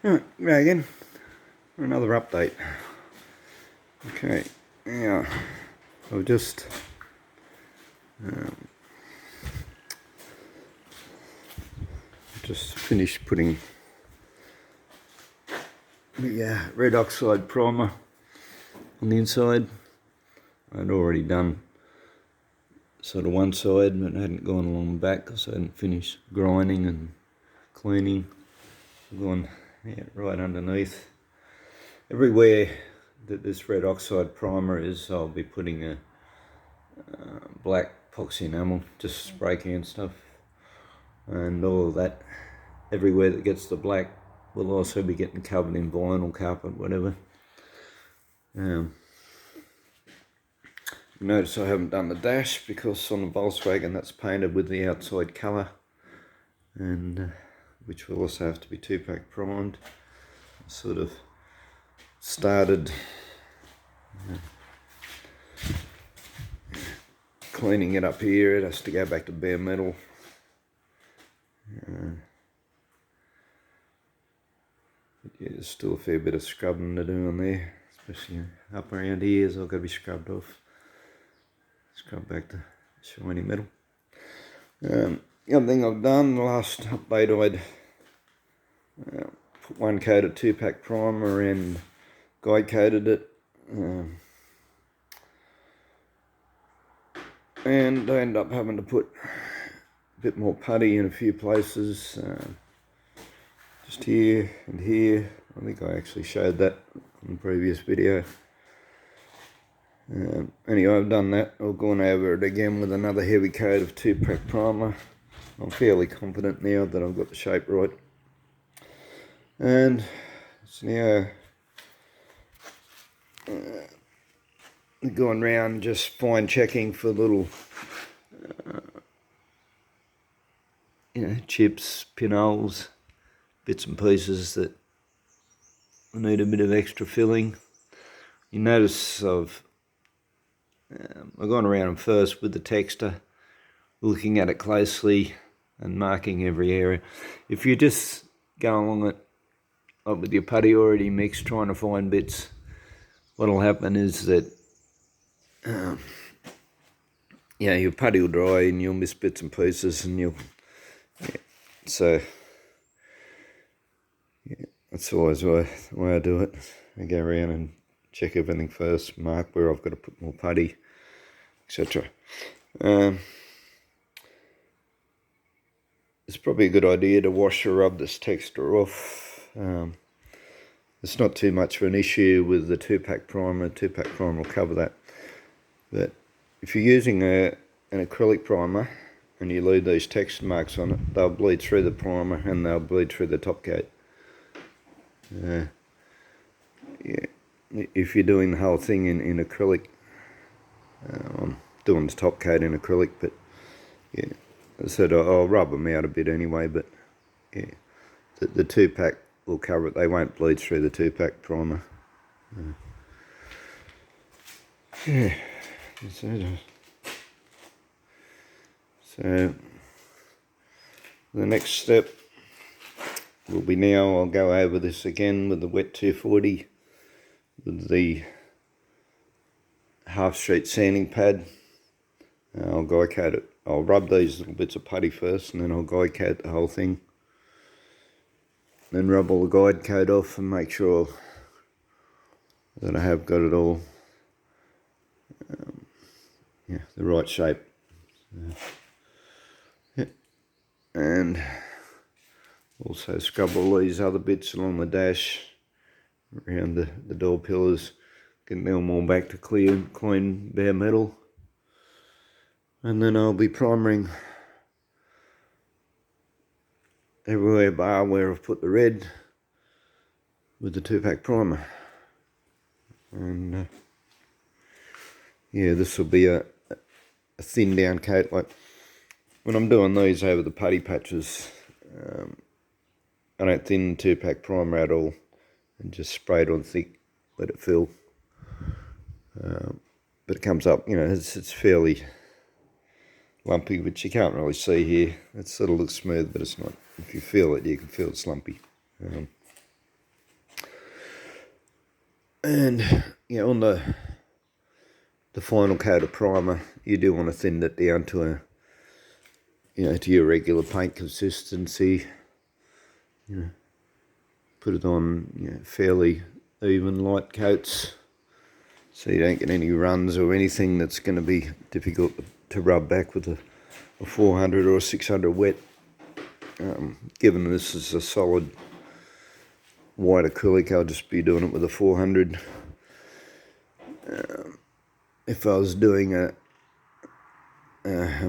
Right, again, another update. Okay, now I've just finished putting the red oxide primer on the inside. I'd already done sort of one side, but I hadn't gone along the back because I hadn't finished grinding and cleaning. I've gone right underneath. Everywhere that this red oxide primer is, I'll be putting a black epoxy enamel, just spray can stuff, and all of that. Everywhere that gets the black will also be getting covered in vinyl, carpet, whatever. Notice I haven't done the dash because on the Volkswagen that's painted with the outside colour, and which will also have to be 2-pack primed. Sort of started cleaning it up here. It has to go back to bare metal. Yeah, there's still a fair bit of scrubbing to do on there, especially up around here, so I've got to be scrubbed off. Scrub back to shiny metal. The other thing I've done, the last update, I'd put one coat of 2-pack primer and guide coated it. And I ended up having to put a bit more putty in a few places. Just here and here. I think I actually showed that in the previous video. Anyway, I've done that. I've gone over it again with another heavy coat of 2-pack primer. I'm fairly confident now that I've got the shape right. And it's now going around just fine checking for little chips, pinholes, bits and pieces that need a bit of extra filling. You notice I've gone around them first with the texter, looking at it closely and marking every area. If you just go along it like with your putty already mixed, trying to find bits, what'll happen is that your putty will dry and you'll miss bits and pieces, and that's always the way I do it. I go around and check everything first, mark where I've got to put more putty, etc. It's probably a good idea to wash or rub this texture off. It's not too much of an issue with the 2-pack primer. 2-pack primer will cover that. But if you're using an acrylic primer and you leave these texture marks on it, they'll bleed through the primer and they'll bleed through the top coat. If you're doing the whole thing in acrylic, I'm doing the top coat in acrylic, but yeah, I said I'll rub them out a bit anyway, but yeah, the 2-pack will cover it. They won't bleed through the 2-pack primer. Yeah, so the next step will be, now I'll go over this again with the wet 240 with the half sheet sanding pad. I'll guide coat it. I'll rub these little bits of putty first, and then I'll guide coat the whole thing. Then rub all the guide coat off and make sure that I have got it all the right shape. And also scrub all these other bits along the dash, around the door pillars, get them all back to clean bare metal. And then I'll be primering everywhere bar where I've put the red with the 2-pack primer. And this will be a thin down coat. Like when I'm doing these over the putty patches, I don't thin 2-pack primer at all and just spray it on thick, let it fill. But it comes up, it's fairly lumpy, which you can't really see here. It sort of looks smooth, but it's not. If you feel it, you can feel it's lumpy. And yeah, on the final coat of primer, you do want to thin it down to to your regular paint consistency. Put it on fairly even light coats, so you don't get any runs or anything that's going to be difficult to rub back with a 400 or a 600 wet. Given this is a solid white acrylic, I'll just be doing it with a 400. If I was doing a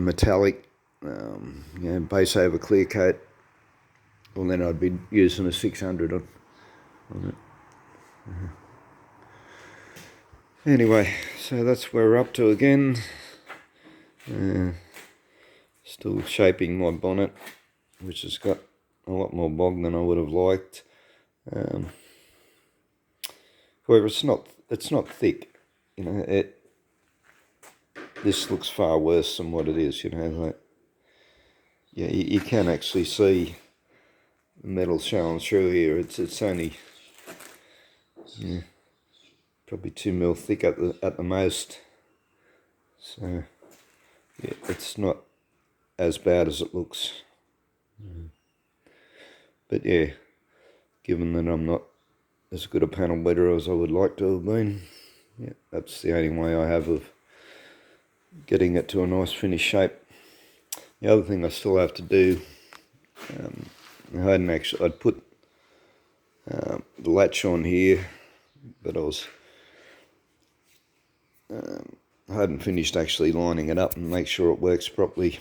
metallic base over clear coat, well, then I'd be using a 600 on it. Anyway, so that's where we're up to again. Still shaping my bonnet, which has got a lot more bog than I would have liked. However, it's not thick. This looks far worse than what it is. You can actually see the metal showing through here. It's only probably 2 mil thick at the most. So yeah, it's not as bad as it looks. But yeah, given that I'm not as good a panel beater as I would like to have been, that's the only way I have of getting it to a nice finished shape. The other thing I still have to do, I'd put the latch on here, but I hadn't finished actually lining it up and make sure it works properly.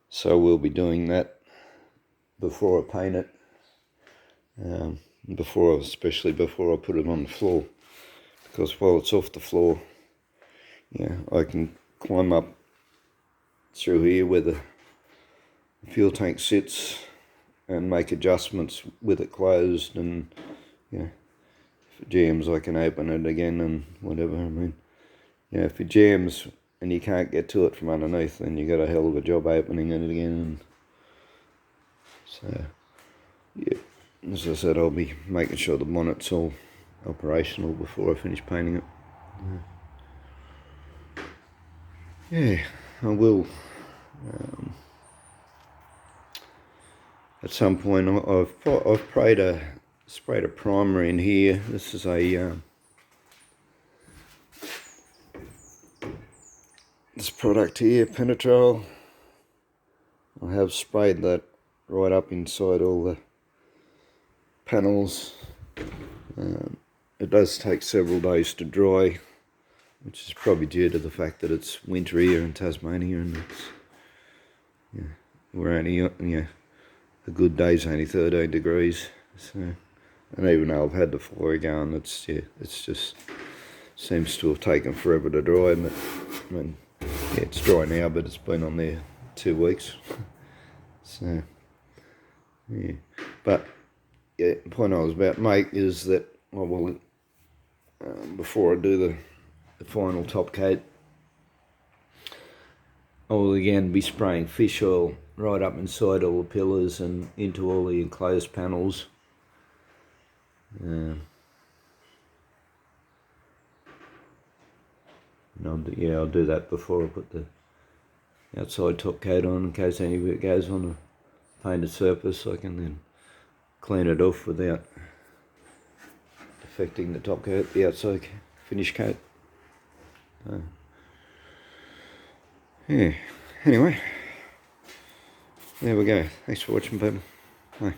So we'll be doing that before I paint it, especially before I put it on the floor, because while it's off the floor, I can climb up through here where the fuel tank sits and make adjustments with it closed, and if it jams I can open it again and whatever. I mean, if it jams and you can't get to it from underneath, then you got a hell of a job opening it again. And so as I said, I'll be making sure the bonnet's all operational before I finish painting it. I will at some point. I've sprayed a primer in here. This is this product here, Penetrol. I have sprayed that right up inside all the panels. It does take several days to dry, which is probably due to the fact that it's winter here in Tasmania, and we're only a good day's only 13 degrees. So, and even though I've had the fire going, it's just seems to have taken forever to dry. But I mean, it's dry now, but it's been on there 2 weeks. So but the point I was about to make is that before I do the final top coat, I will again be spraying fish oil right up inside all the pillars and into all the enclosed panels. I'll do that before I put the outside top coat on, in case any of it goes on a painted surface. I can then clean it off without affecting the top coat, the outside finish coat. Anyway, there we go. Thanks for watching, people. Bye.